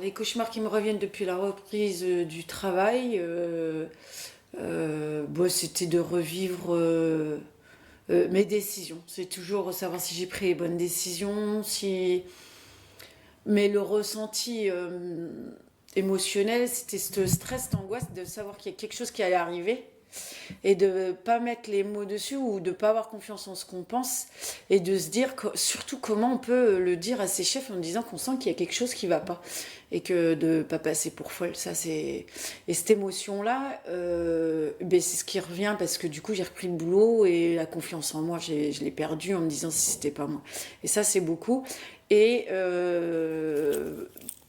les cauchemars qui me reviennent depuis la reprise du travail, c'était de revivre mes décisions. C'est toujours savoir si j'ai pris les bonnes décisions, si... Mais le ressenti émotionnel, c'était ce stress, cette angoisse de savoir qu'il y a quelque chose qui allait arriver et de pas mettre les mots dessus ou de pas avoir confiance en ce qu'on pense et de se dire surtout comment on peut le dire à ses chefs en disant qu'on sent qu'il y a quelque chose qui va pas et que de pas passer pour folle, ça c'est... Et cette émotion là c'est ce qui revient parce que du coup j'ai repris le boulot et la confiance en moi je l'ai perdue en me disant si c'était pas moi, et ça c'est beaucoup. Et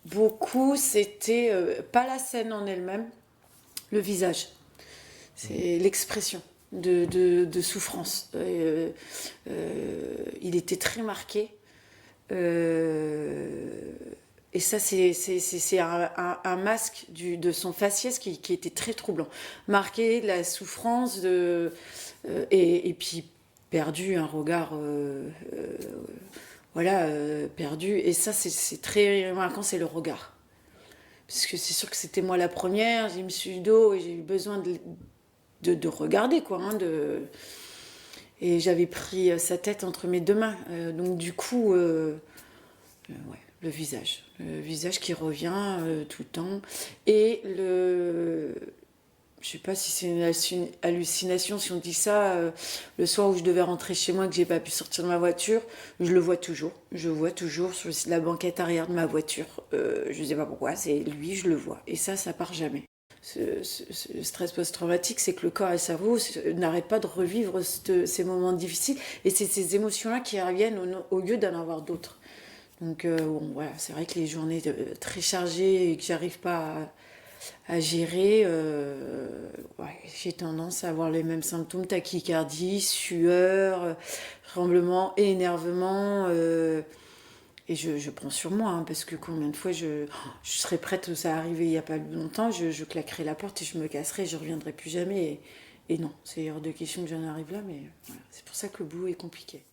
beaucoup c'était pas la scène en elle-même, le visage, c'est l'expression de souffrance. Il était très marqué. Et ça, c'est un masque de son faciès qui était très troublant. Marqué de la souffrance, et puis perdu, un regard... perdu. Et ça, c'est très marquant, c'est le regard. Parce que c'est sûr que c'était moi la première, j'ai mis sur le dos et j'ai eu besoin de regarder, quoi. Et j'avais pris sa tête entre mes deux mains. Donc du coup, ouais, le visage. Le visage qui revient tout le temps. Et je sais pas si c'est une hallucination, si on dit ça, le soir où je devais rentrer chez moi, que j'ai pas pu sortir de ma voiture, je le vois toujours. Je vois toujours sur la banquette arrière de ma voiture. Je sais pas pourquoi, c'est lui, je le vois. Et ça part jamais. Ce stress post-traumatique, c'est que le corps et le cerveau n'arrêtent pas de revivre ces moments difficiles. Et c'est ces émotions-là qui reviennent au lieu d'en avoir d'autres. Donc voilà, c'est vrai que les journées très chargées et que j'arrive pas à gérer, j'ai tendance à avoir les mêmes symptômes, tachycardie, sueur, tremblement, énervement. Et je prends sur moi, parce que combien de fois je serais prête, ça arrivait il n'y a pas longtemps, je claquerai la porte et je me casserai, je ne reviendrai plus jamais. Et non, c'est hors de question que j'en arrive là, mais voilà, c'est pour ça que le boulot est compliqué.